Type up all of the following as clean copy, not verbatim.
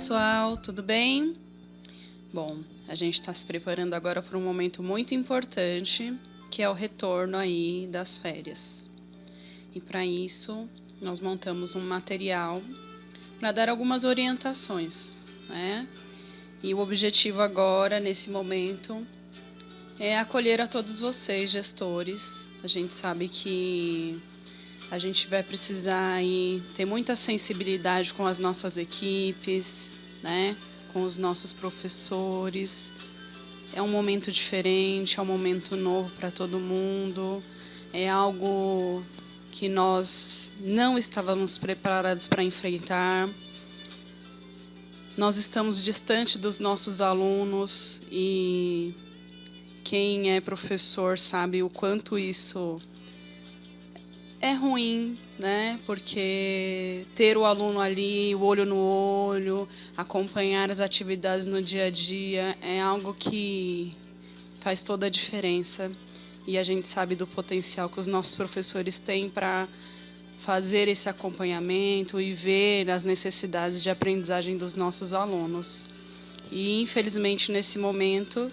pessoal, tudo bem? Bom, a gente está se preparando agora para um momento muito importante, que é o retorno aí das férias. E para isso, nós montamos um material para dar algumas orientações, né? E o objetivo agora, nesse momento, é acolher a todos vocês, gestores. A gente sabe que a gente vai precisar aí ter muita sensibilidade com as nossas equipes, né? Com os nossos professores. É um momento diferente, é um momento novo para todo mundo. É algo que nós não estávamos preparados para enfrentar. Nós estamos distante dos nossos alunos e quem é professor sabe o quanto isso é ruim, né? Porque ter o aluno ali, o olho no olho, acompanhar as atividades no dia a dia é algo que faz toda a diferença. E a gente sabe do potencial que os nossos professores têm para fazer esse acompanhamento e ver as necessidades de aprendizagem dos nossos alunos. E, infelizmente, nesse momento,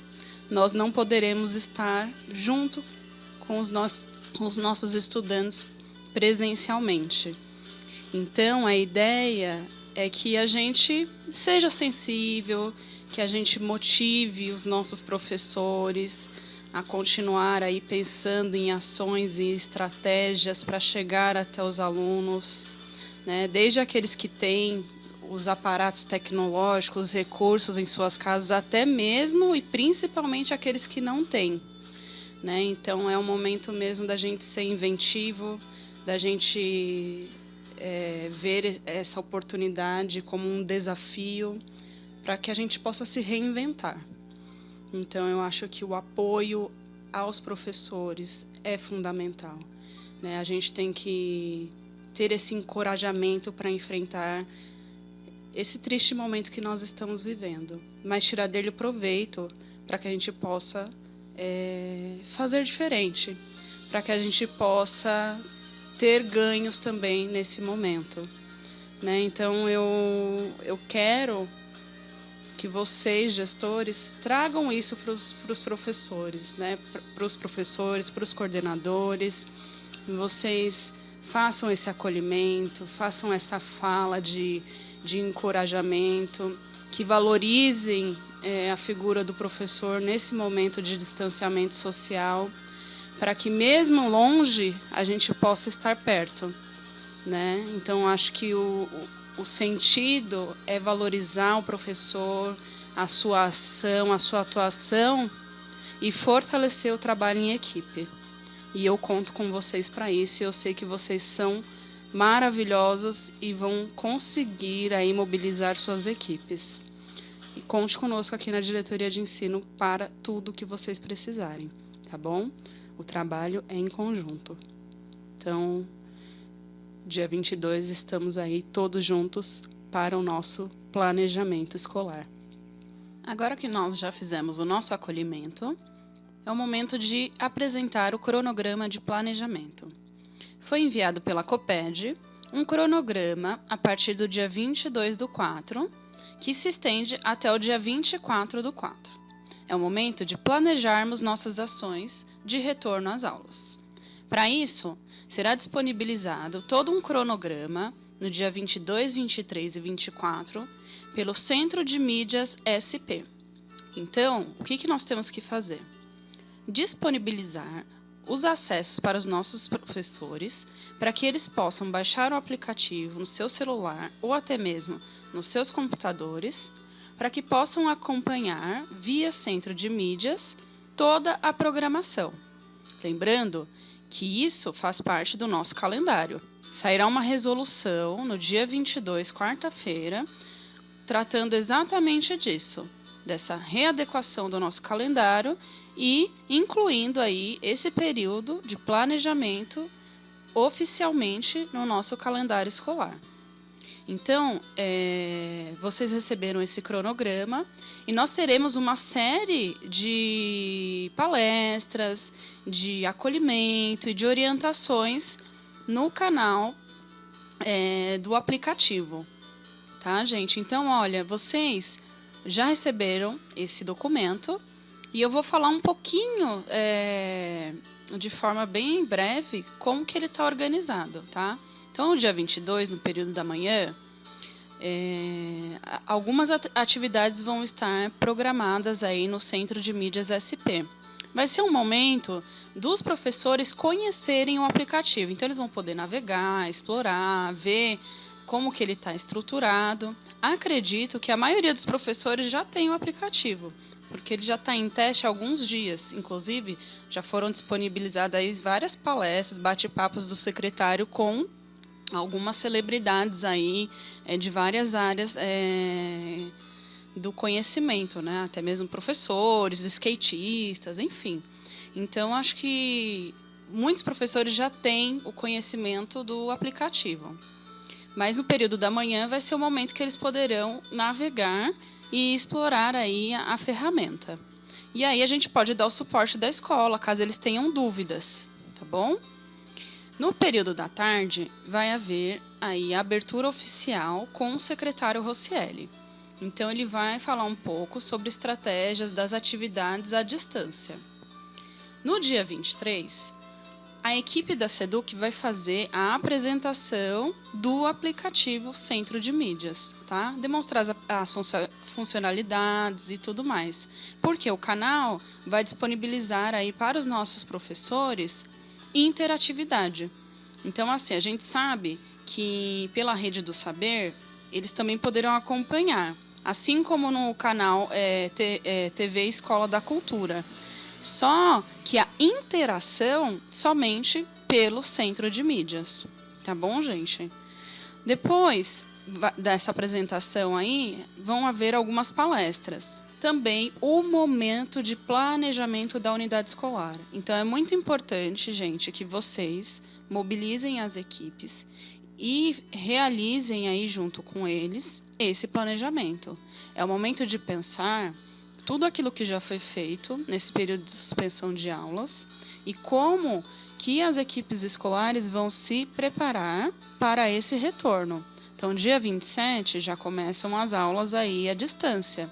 nós não poderemos estar junto com os nossos estudantes presencialmente. Então, a ideia é que a gente seja sensível, que a gente motive os nossos professores a continuar aí pensando em ações e estratégias para chegar até os alunos, né? Desde aqueles que têm os aparatos tecnológicos, os recursos em suas casas, até mesmo e principalmente aqueles que não têm, né? Então é um momento mesmo da gente ser inventivo, da gente ver essa oportunidade como um desafio para que a gente possa se reinventar. Então, eu acho que o apoio aos professores é fundamental, né? A gente tem que ter esse encorajamento para enfrentar esse triste momento que nós estamos vivendo, mas tirar dele proveito para que a gente possa fazer diferente, para que a gente possa ter ganhos também nesse momento, né? Então, eu quero que vocês, gestores, tragam isso para os professores, né? Para os professores, para os coordenadores. Vocês façam esse acolhimento, façam essa fala de encorajamento, que valorizem a figura do professor nesse momento de distanciamento social, para que mesmo longe a gente possa estar perto, né? Então, acho que o sentido é valorizar o professor, a sua ação, a sua atuação e fortalecer o trabalho em equipe. E eu conto com vocês para isso e eu sei que vocês são maravilhosos e vão conseguir aí mobilizar suas equipes. E conte conosco aqui na diretoria de ensino para tudo que vocês precisarem, tá bom? O trabalho é em conjunto. Então, dia 22, estamos aí todos juntos para o nosso planejamento escolar. Agora que nós já fizemos o nosso acolhimento, é o momento de apresentar o cronograma de planejamento. Foi enviado pela Coped um cronograma a partir do dia 22/4, que se estende até o dia 24/4. É o momento de planejarmos nossas ações de retorno às aulas. Para isso, será disponibilizado todo um cronograma no dia 22, 23 e 24 pelo Centro de Mídias SP. Então, o que nós temos que fazer? Disponibilizar os acessos para os nossos professores para que eles possam baixar o aplicativo no seu celular ou até mesmo nos seus computadores, para que possam acompanhar via Centro de Mídias toda a programação. Lembrando que isso faz parte do nosso calendário. Sairá uma resolução no dia 22, quarta-feira, tratando exatamente disso, dessa readequação do nosso calendário e incluindo aí esse período de planejamento oficialmente no nosso calendário escolar. Então, vocês receberam esse cronograma e nós teremos uma série de palestras, de acolhimento e de orientações no canal do aplicativo. tá, gente? Então, olha, vocês já receberam esse documento e eu vou falar um pouquinho, de forma bem breve, como que ele está organizado, tá? Então, no dia 22, no período da manhã, algumas atividades vão estar programadas aí no Centro de Mídias SP. Vai ser um momento dos professores conhecerem o aplicativo. Então, eles vão poder navegar, explorar, ver como que ele está estruturado. Acredito que a maioria dos professores já tem o aplicativo, porque ele já está em teste há alguns dias. Inclusive, já foram disponibilizadas aí várias palestras, bate-papos do secretário com algumas celebridades aí de várias áreas do conhecimento, né? Até mesmo professores, skatistas, enfim. Então, acho que muitos professores já têm o conhecimento do aplicativo. Mas no período da manhã vai ser o momento que eles poderão navegar e explorar aí a ferramenta. E aí a gente pode dar o suporte da escola, caso eles tenham dúvidas, tá bom? No período da tarde, vai haver aí a abertura oficial com o secretário Rossielli. Então, ele vai falar um pouco sobre estratégias das atividades à distância. No dia 23, a equipe da SEDUC vai fazer a apresentação do aplicativo Centro de Mídias, tá? Demonstrar as funcionalidades e tudo mais. Porque o canal vai disponibilizar aí para os nossos professores interatividade. Então, assim, a gente sabe que pela Rede do Saber, eles também poderão acompanhar, assim como no canal TV Escola da Cultura. Só que a interação somente pelo Centro de Mídias. Tá bom, gente? Depois dessa apresentação aí, vão haver algumas palestras. Também o momento de planejamento da unidade escolar. Então, é muito importante, gente, que vocês mobilizem as equipes e realizem aí junto com eles esse planejamento. É o momento de pensar tudo aquilo que já foi feito nesse período de suspensão de aulas e como que as equipes escolares vão se preparar para esse retorno. Então, dia 27 já começam as aulas aí à distância.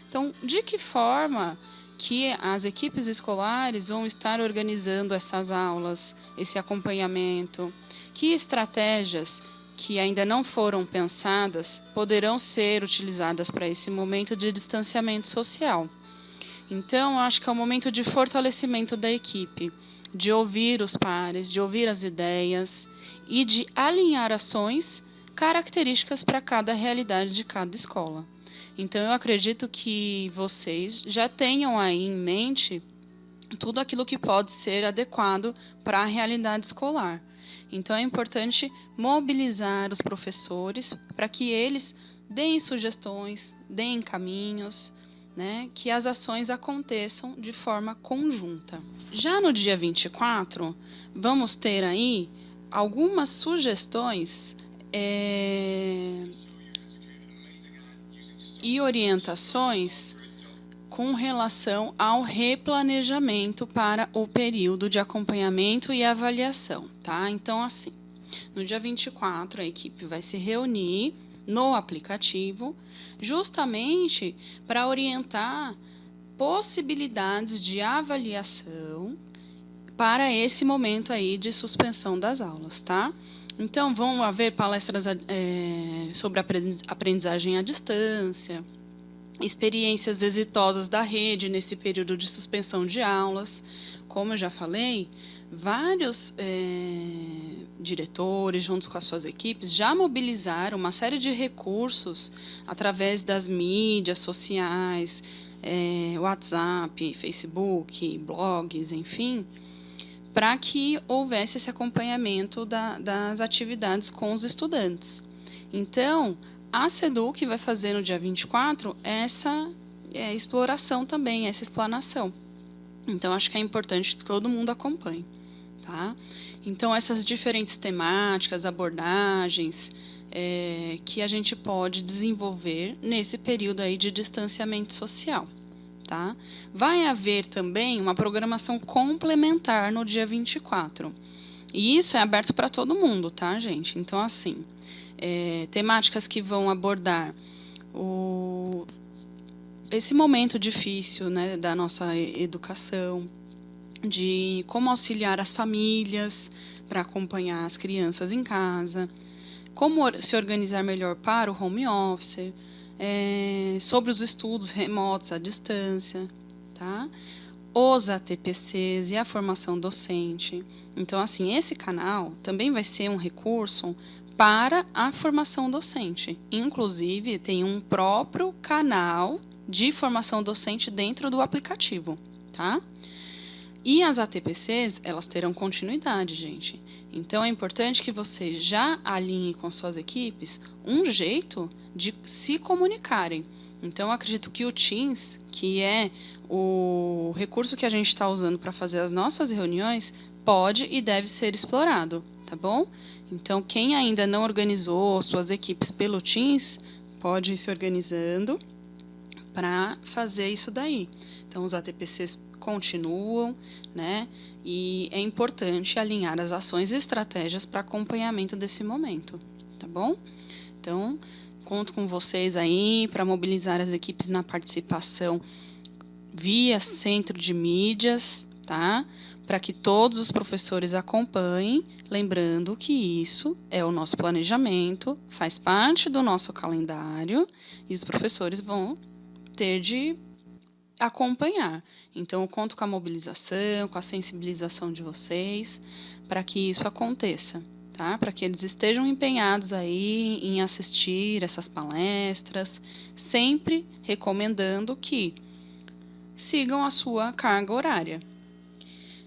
Então, de que forma que as equipes escolares vão estar organizando essas aulas, esse acompanhamento? Que estratégias que ainda não foram pensadas poderão ser utilizadas para esse momento de distanciamento social? Então, eu acho que é o momento de fortalecimento da equipe, de ouvir os pares, de ouvir as ideias e de alinhar ações características para cada realidade de cada escola. Então, eu acredito que vocês já tenham aí em mente tudo aquilo que pode ser adequado para a realidade escolar. Então, é importante mobilizar os professores para que eles deem sugestões, deem caminhos, né, que as ações aconteçam de forma conjunta. Já no dia 24, vamos ter aí algumas sugestões e orientações com relação ao replanejamento para o período de acompanhamento e avaliação, tá? Então, assim, no dia 24, a equipe vai se reunir no aplicativo justamente para orientar possibilidades de avaliação para esse momento aí de suspensão das aulas, tá? Então, vão haver palestras sobre aprendizagem à distância, experiências exitosas da rede nesse período de suspensão de aulas. Como eu já falei, vários diretores, juntos com as suas equipes, já mobilizaram uma série de recursos através das mídias sociais, WhatsApp, Facebook, blogs, enfim, para que houvesse esse acompanhamento das atividades com os estudantes. Então, a SEDUC vai fazer no dia 24 essa exploração também, essa explanação. Então, acho que é importante que todo mundo acompanhe, tá? Então, essas diferentes temáticas, abordagens que a gente pode desenvolver nesse período aí de distanciamento social, tá? Vai haver também uma programação complementar no dia 24. E isso é aberto para todo mundo, tá, gente? Então, assim, temáticas que vão abordar esse momento difícil, né, da nossa educação, de como auxiliar as famílias para acompanhar as crianças em casa, como se organizar melhor para o home office, sobre os estudos remotos à distância, tá? Os ATPCs e a formação docente. Então, assim, esse canal também vai ser um recurso para a formação docente. Inclusive, tem um próprio canal de formação docente dentro do aplicativo, tá? E as ATPCs, elas terão continuidade, gente. Então, é importante que você já alinhe com suas equipes um jeito de se comunicarem. Então, eu acredito que o Teams, que é o recurso que a gente está usando para fazer as nossas reuniões, pode e deve ser explorado, tá bom? Então, quem ainda não organizou suas equipes pelo Teams, pode ir se organizando para fazer isso daí. Então, os ATPCs continuam, né? E é importante alinhar as ações e estratégias para acompanhamento desse momento, tá bom? Então, conto com vocês aí para mobilizar as equipes na participação via centro de mídias, tá? Para que todos os professores acompanhem, lembrando que isso é o nosso planejamento, faz parte do nosso calendário e os professores vão ter de acompanhar. Então, eu conto com a mobilização, com a sensibilização de vocês para que isso aconteça, tá? Para que eles estejam empenhados aí em assistir essas palestras, sempre recomendando que sigam a sua carga horária.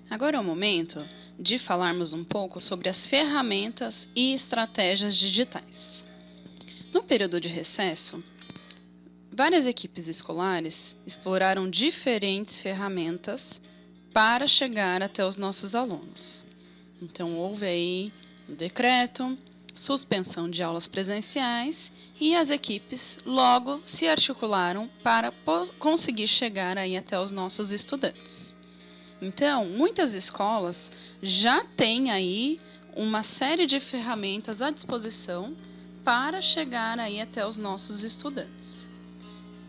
Agora é o momento de falarmos um pouco sobre as ferramentas e estratégias digitais. No período de recesso, várias equipes escolares exploraram diferentes ferramentas para chegar até os nossos alunos. Então, houve aí o decreto, suspensão de aulas presenciais e as equipes logo se articularam para conseguir chegar aí até os nossos estudantes. Então, muitas escolas já têm aí uma série de ferramentas à disposição para chegar aí até os nossos estudantes.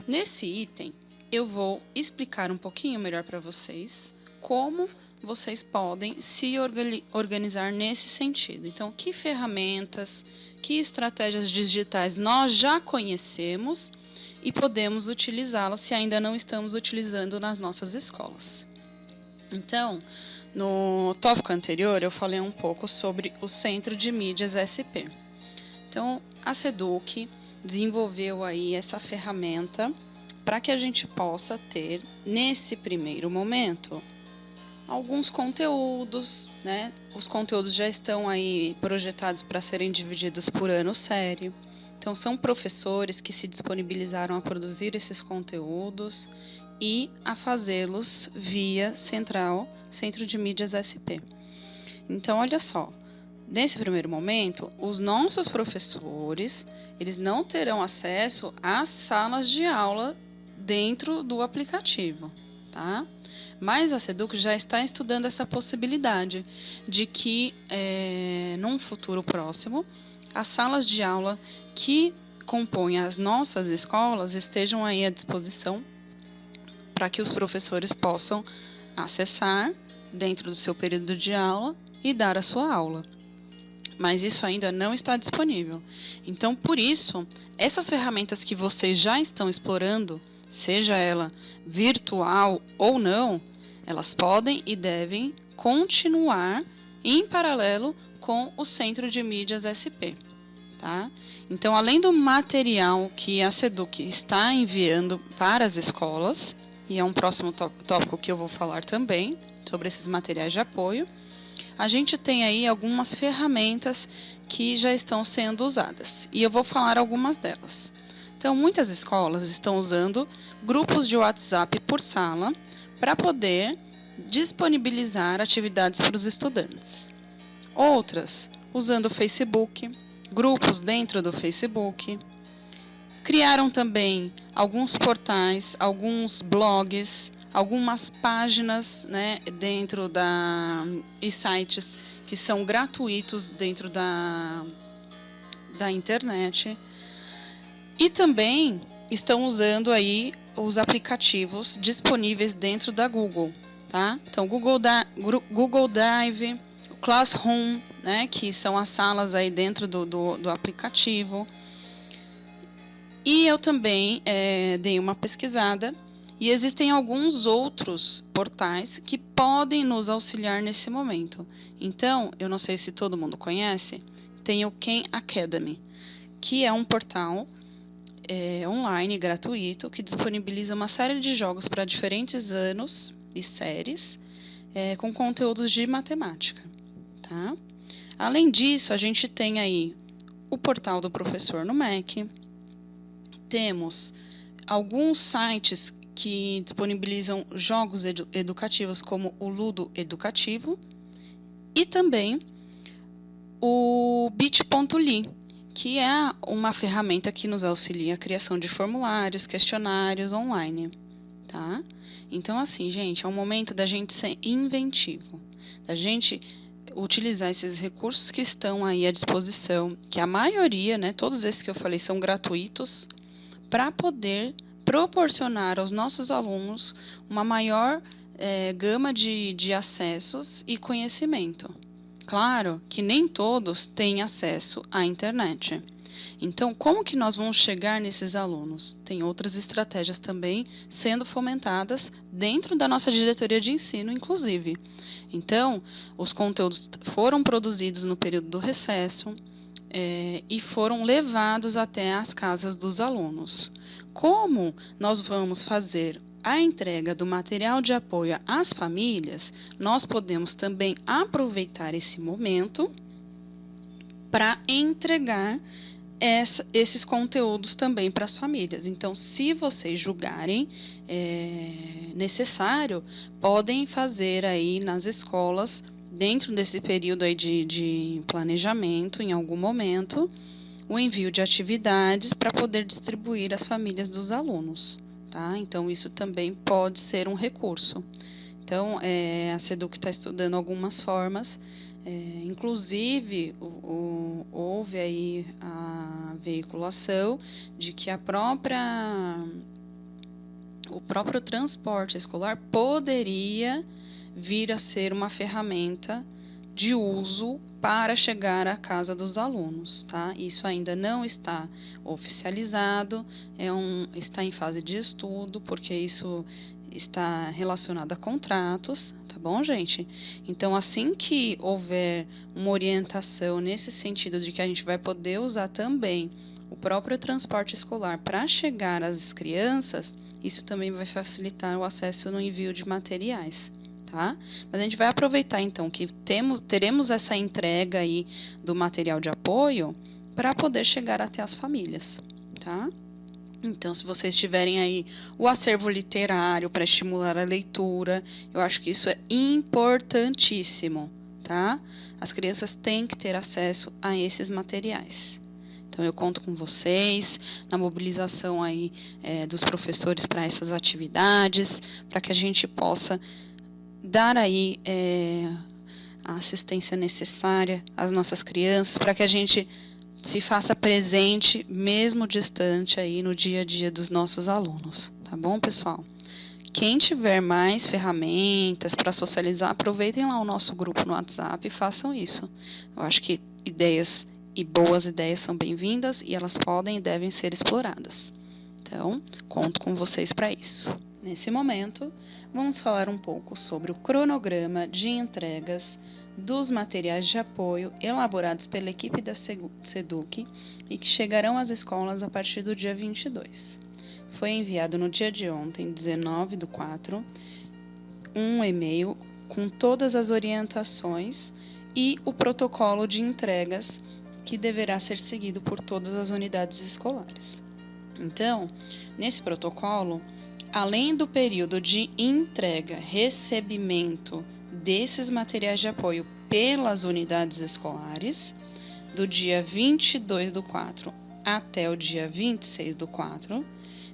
Nesse item, eu vou explicar um pouquinho melhor para vocês como vocês podem se organizar nesse sentido. Então, que ferramentas, que estratégias digitais nós já conhecemos e podemos utilizá-las se ainda não estamos utilizando nas nossas escolas. Então, no tópico anterior, eu falei um pouco sobre o Centro de Mídias SP. Então, a SEDUC desenvolveu aí essa ferramenta para que a gente possa ter, nesse primeiro momento, alguns conteúdos, né? Os conteúdos já estão aí projetados para serem divididos por ano série. Então, são professores que se disponibilizaram a produzir esses conteúdos e a fazê-los via Centro de Mídias SP. Então, olha só, nesse primeiro momento, os nossos professores, eles não terão acesso às salas de aula dentro do aplicativo, tá? Mas a SEDUC já está estudando essa possibilidade de que, num futuro próximo, as salas de aula que compõem as nossas escolas estejam aí à disposição para que os professores possam acessar dentro do seu período de aula e dar a sua aula. Mas isso ainda não está disponível. Então, por isso, essas ferramentas que vocês já estão explorando, seja ela virtual ou não, elas podem e devem continuar em paralelo com o Centro de Mídias SP. Tá? Então, além do material que a SEDUC está enviando para as escolas, e é um próximo tópico que eu vou falar também, sobre esses materiais de apoio, a gente tem aí algumas ferramentas que já estão sendo usadas, e eu vou falar algumas delas. Então, muitas escolas estão usando grupos de WhatsApp por sala para poder disponibilizar atividades para os estudantes. Outras, usando o Facebook, grupos dentro do Facebook. Criaram também alguns portais, alguns blogs, algumas páginas, né, dentro e sites que são gratuitos dentro da internet. E também estão usando aí os aplicativos disponíveis dentro da Google, tá? Então, Google Drive, Classroom, né, que são as salas aí dentro do aplicativo. E eu também dei uma pesquisada e existem alguns outros portais que podem nos auxiliar nesse momento. Então, eu não sei se todo mundo conhece, tem o Khan Academy, que é um portal online gratuito que disponibiliza uma série de jogos para diferentes anos e séries com conteúdos de matemática, tá? Além disso, a gente tem aí o portal do professor no Mac, temos alguns sites que disponibilizam jogos educativos como o Ludo Educativo e também o bit.ly, que é uma ferramenta que nos auxilia a criação de formulários, questionários online, tá? Então, assim, gente, é um momento da gente ser inventivo, da gente utilizar esses recursos que estão aí à disposição, que a maioria, né, todos esses que eu falei são gratuitos, para poder proporcionar aos nossos alunos uma maior gama de acessos e conhecimento. Claro que nem todos têm acesso à internet. Então, como que nós vamos chegar nesses alunos? Tem outras estratégias também sendo fomentadas dentro da nossa diretoria de ensino, inclusive. Então, os conteúdos foram produzidos no período do recesso e foram levados até as casas dos alunos. Como nós vamos fazer a entrega do material de apoio às famílias, nós podemos também aproveitar esse momento para entregar esses conteúdos também para as famílias. Então, se vocês julgarem necessário, podem fazer aí nas escolas, dentro desse período aí de planejamento, em algum momento, o envio de atividades para poder distribuir às famílias dos alunos. Tá? Então, isso também pode ser um recurso. Então, a SEDUC está estudando algumas formas, inclusive houve aí a veiculação de que o próprio transporte escolar poderia vir a ser uma ferramenta de uso para chegar à casa dos alunos, tá? Isso ainda não está oficializado, está em fase de estudo, porque isso está relacionado a contratos, tá bom, gente? Então, assim que houver uma orientação nesse sentido de que a gente vai poder usar também o próprio transporte escolar para chegar às crianças, isso também vai facilitar o acesso no envio de materiais. Tá? Mas a gente vai aproveitar então que teremos essa entrega aí do material de apoio para poder chegar até as famílias, tá? Então, se vocês tiverem aí o acervo literário para estimular a leitura, eu acho que isso é importantíssimo, tá? As crianças têm que ter acesso a esses materiais. Então, eu conto com vocês na mobilização aí dos professores para essas atividades, para que a gente possa dar aí a assistência necessária às nossas crianças, para que a gente se faça presente, mesmo distante, aí no dia a dia dos nossos alunos. Tá bom, pessoal? Quem tiver mais ferramentas para socializar, aproveitem lá o nosso grupo no WhatsApp e façam isso. Eu acho que ideias e boas ideias são bem-vindas e elas podem e devem ser exploradas. Então, conto com vocês para isso. Nesse momento, vamos falar um pouco sobre o cronograma de entregas dos materiais de apoio elaborados pela equipe da SEDUC e que chegarão às escolas a partir do dia 22. Foi enviado no dia de ontem, 19/4, um e-mail com todas as orientações e o protocolo de entregas que deverá ser seguido por todas as unidades escolares. Então, nesse protocolo, além do período de entrega, recebimento desses materiais de apoio pelas unidades escolares, do dia 22/4 até o dia 26/4,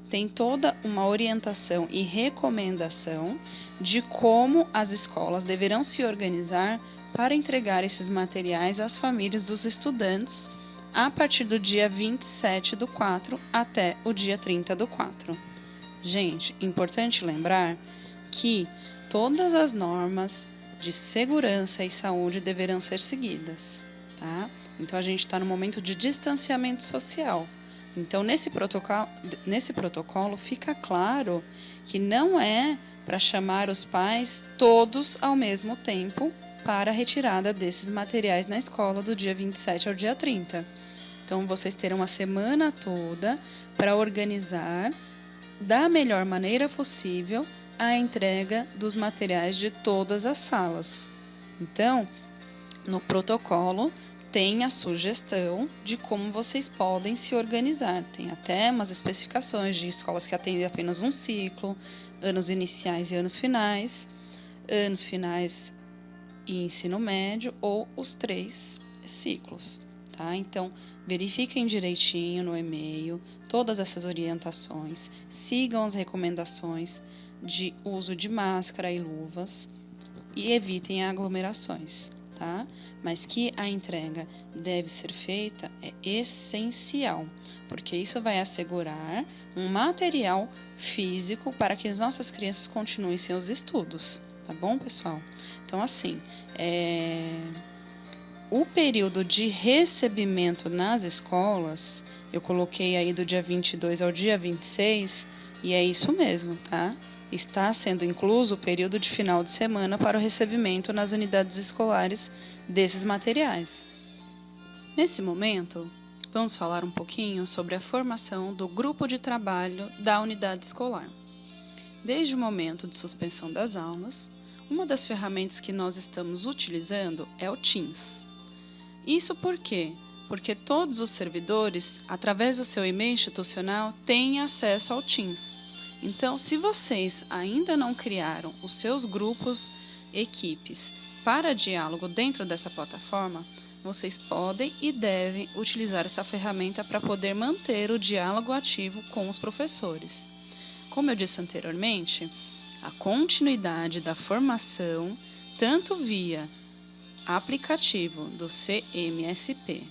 tem toda uma orientação e recomendação de como as escolas deverão se organizar para entregar esses materiais às famílias dos estudantes a partir do dia 27/4 até o dia 30/4. Gente, importante lembrar que todas as normas de segurança e saúde deverão ser seguidas, tá? Então, a gente está no momento de distanciamento social. Então, nesse protocolo fica claro que não é para chamar os pais todos ao mesmo tempo para a retirada desses materiais na escola do dia 27 ao dia 30. Então, vocês terão uma semana toda para organizar da melhor maneira possível a entrega dos materiais de todas as salas. Então, no protocolo tem a sugestão de como vocês podem se organizar. Tem até umas especificações de escolas que atendem apenas um ciclo, anos iniciais e anos finais e ensino médio, ou os 3 ciclos, tá? Então, verifiquem direitinho no e-mail todas essas orientações, sigam as recomendações de uso de máscara e luvas e evitem aglomerações, tá? Mas que a entrega deve ser feita é essencial, porque isso vai assegurar um material físico para que as nossas crianças continuem seus estudos, tá bom, pessoal? Então, assim, o período de recebimento nas escolas, eu coloquei aí do dia 22 ao dia 26, e é isso mesmo, tá? Está sendo incluso o período de final de semana para o recebimento nas unidades escolares desses materiais. Nesse momento, vamos falar um pouquinho sobre a formação do grupo de trabalho da unidade escolar. Desde o momento de suspensão das aulas, uma das ferramentas que nós estamos utilizando é o Teams. Isso por quê? Porque todos os servidores, através do seu e-mail institucional, têm acesso ao Teams. Então, se vocês ainda não criaram os seus grupos, equipes, para diálogo dentro dessa plataforma, vocês podem e devem utilizar essa ferramenta para poder manter o diálogo ativo com os professores. Como eu disse anteriormente, a continuidade da formação, tanto via aplicativo do CMSP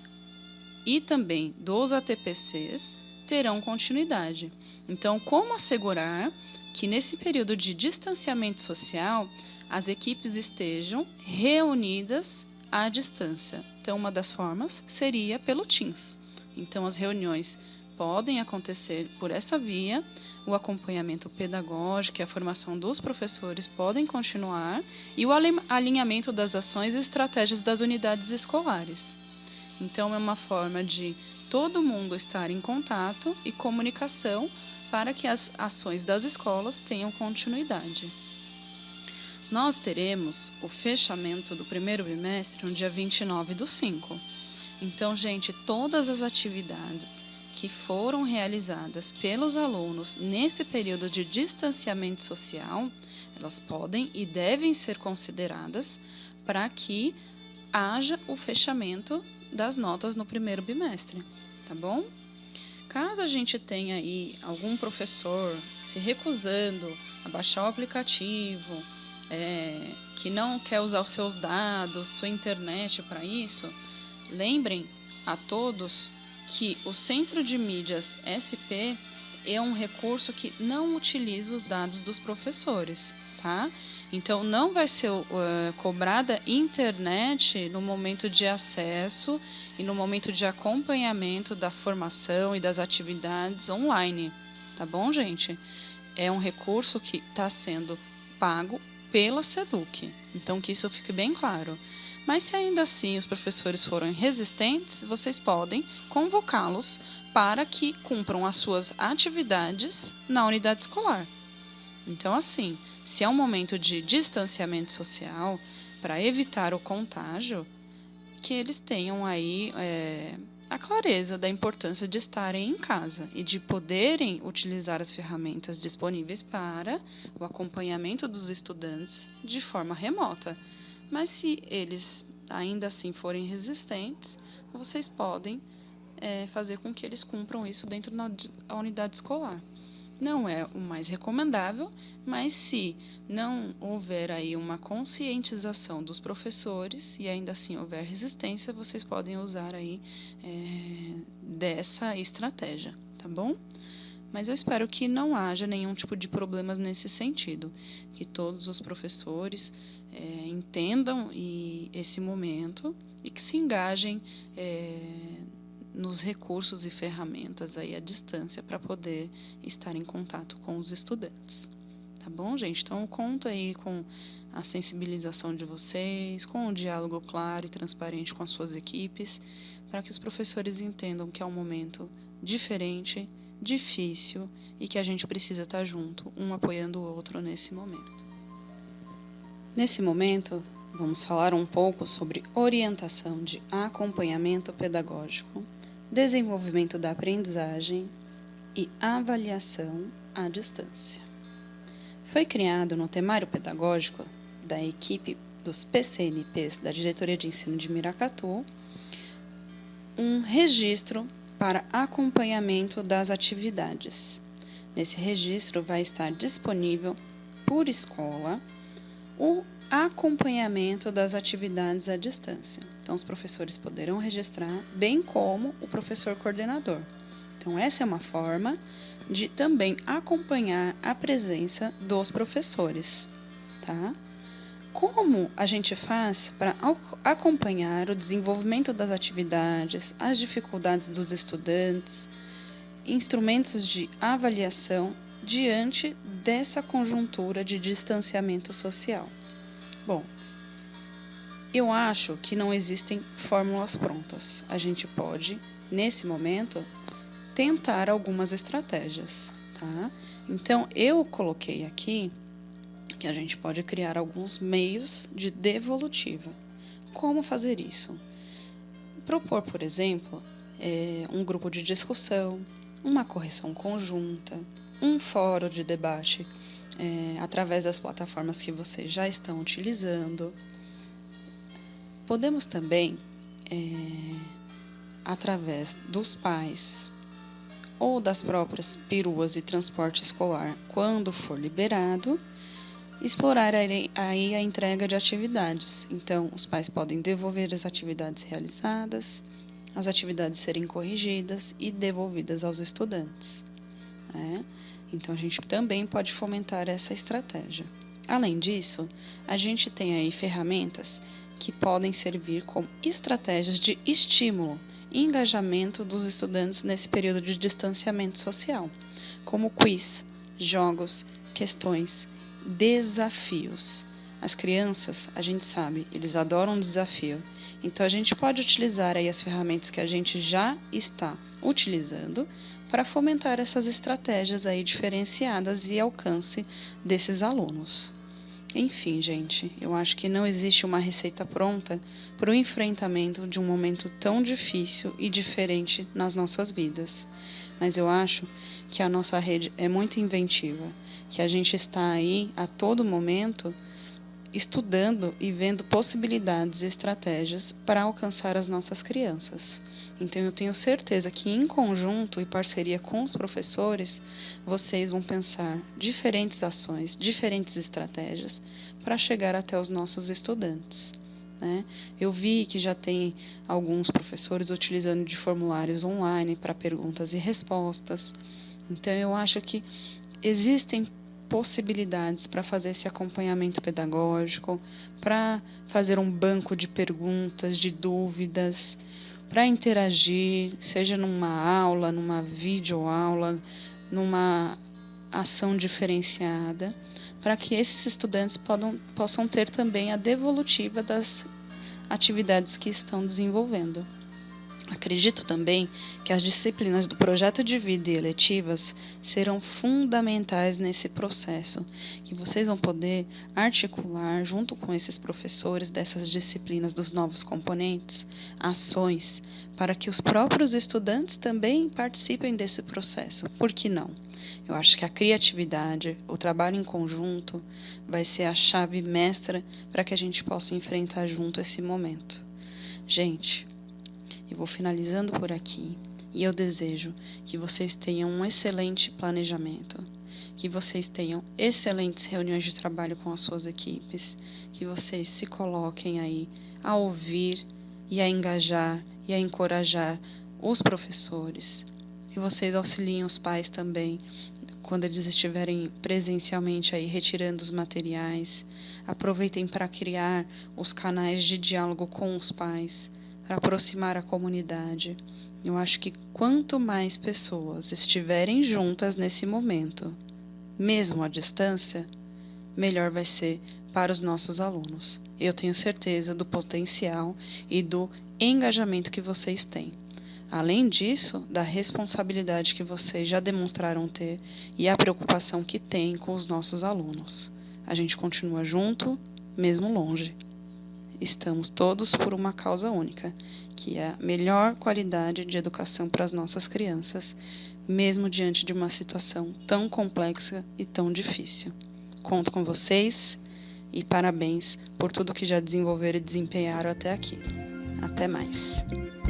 e também dos ATPCs, terão continuidade. Então, como assegurar que nesse período de distanciamento social as equipes estejam reunidas à distância? Então, uma das formas seria pelo Teams. Então, as reuniões podem acontecer por essa via, o acompanhamento pedagógico e a formação dos professores podem continuar e o alinhamento das ações e estratégias das unidades escolares. Então, é uma forma de todo mundo estar em contato e comunicação para que as ações das escolas tenham continuidade. Nós teremos o fechamento do primeiro bimestre no dia 29/5. Então, gente, todas as atividades que foram realizadas pelos alunos nesse período de distanciamento social, elas podem e devem ser consideradas para que haja o fechamento das notas no primeiro bimestre, tá bom? Caso a gente tenha aí algum professor se recusando a baixar o aplicativo, que não quer usar os seus dados, sua internet para isso, lembrem a todos que o Centro de Mídias SP é um recurso que não utiliza os dados dos professores, tá? Então, não vai ser cobrada internet no momento de acesso e no momento de acompanhamento da formação e das atividades online, tá bom, gente? É um recurso que está sendo pago pela SEDUC, então que isso fique bem claro. Mas se ainda assim os professores forem resistentes, vocês podem convocá-los para que cumpram as suas atividades na unidade escolar. Então, assim, se é um momento de distanciamento social, para evitar o contágio, que eles tenham aí a clareza da importância de estarem em casa e de poderem utilizar as ferramentas disponíveis para o acompanhamento dos estudantes de forma remota. Mas se eles ainda assim forem resistentes, vocês podem fazer com que eles cumpram isso dentro da unidade escolar. não é o mais recomendável, mas se não houver aí uma conscientização dos professores e ainda assim houver resistência, vocês podem usar aí dessa estratégia, tá bom? Mas eu espero que não haja nenhum tipo de problemas nesse sentido, que todos os professores entendam esse momento e que se engajem nos recursos e ferramentas aí à distância para poder estar em contato com os estudantes. Tá bom, gente? Então, eu conto aí com a sensibilização de vocês, com um diálogo claro e transparente com as suas equipes, para que os professores entendam que é um momento diferente, difícil e que a gente precisa estar junto, um apoiando o outro nesse momento. Nesse momento, vamos falar um pouco sobre orientação de acompanhamento pedagógico, desenvolvimento da aprendizagem e avaliação à distância. Foi criado no temário pedagógico da equipe dos PCNPs da Diretoria de Ensino de Miracatu um registro para acompanhamento das atividades. Nesse registro vai estar disponível por escola o acompanhamento das atividades à distância. Então, os professores poderão registrar, bem como o professor coordenador. Então, essa é uma forma de também acompanhar a presença dos professores, tá? Como a gente faz para acompanhar o desenvolvimento das atividades, as dificuldades dos estudantes, instrumentos de avaliação diante dessa conjuntura de distanciamento social? Bom, eu acho que não existem fórmulas prontas. A gente pode, nesse momento, tentar algumas estratégias, tá? Então, eu coloquei aqui que a gente pode criar alguns meios de devolutiva. Como fazer isso? Propor, por exemplo, um grupo de discussão, uma correção conjunta, um fórum de debate através das plataformas que vocês já estão utilizando. Podemos também, através dos pais ou das próprias peruas e transporte escolar, quando for liberado, explorar aí a entrega de atividades. Então, os pais podem devolver as atividades realizadas, as atividades serem corrigidas e devolvidas aos estudantes, né? Então, a gente também pode fomentar essa estratégia. Além disso, a gente tem aí ferramentas que podem servir como estratégias de estímulo e engajamento dos estudantes nesse período de distanciamento social, como quiz, jogos, questões, desafios. As crianças, a gente sabe, eles adoram um desafio. Então, a gente pode utilizar aí as ferramentas que a gente já está utilizando para fomentar essas estratégias aí diferenciadas e alcance desses alunos. Enfim, gente, eu acho que não existe uma receita pronta para o enfrentamento de um momento tão difícil e diferente nas nossas vidas. Mas eu acho que a nossa rede é muito inventiva, que a gente está aí a todo momento estudando e vendo possibilidades e estratégias para alcançar as nossas crianças. Então, eu tenho certeza que, em conjunto e parceria com os professores, vocês vão pensar diferentes ações, diferentes estratégias para chegar até os nossos estudantes, né? Eu vi que já tem alguns professores utilizando de formulários online para perguntas e respostas. Então, eu acho que existem possibilidades para fazer esse acompanhamento pedagógico, para fazer um banco de perguntas, de dúvidas, para interagir, seja numa aula, numa videoaula, numa ação diferenciada, para que esses estudantes possam ter também a devolutiva das atividades que estão desenvolvendo. Acredito também que as disciplinas do projeto de vida e eletivas serão fundamentais nesse processo, que vocês vão poder articular, junto com esses professores dessas disciplinas dos novos componentes, ações para que os próprios estudantes também participem desse processo. Por que não? Eu acho que a criatividade, o trabalho em conjunto, vai ser a chave mestra para que a gente possa enfrentar junto esse momento. Gente, eu vou finalizando por aqui. E eu desejo que vocês tenham um excelente planejamento, que vocês tenham excelentes reuniões de trabalho com as suas equipes, que vocês se coloquem aí a ouvir e a engajar e a encorajar os professores, que vocês auxiliem os pais também quando eles estiverem presencialmente aí retirando os materiais. Aproveitem para criar os canais de diálogo com os pais, para aproximar a comunidade. Eu acho que quanto mais pessoas estiverem juntas nesse momento, mesmo à distância, melhor vai ser para os nossos alunos. Eu tenho certeza do potencial e do engajamento que vocês têm. Além disso, da responsabilidade que vocês já demonstraram ter e a preocupação que têm com os nossos alunos. A gente continua junto, mesmo longe. Estamos todos por uma causa única, que é a melhor qualidade de educação para as nossas crianças, mesmo diante de uma situação tão complexa e tão difícil. Conto com vocês e parabéns por tudo que já desenvolveram e desempenharam até aqui. Até mais!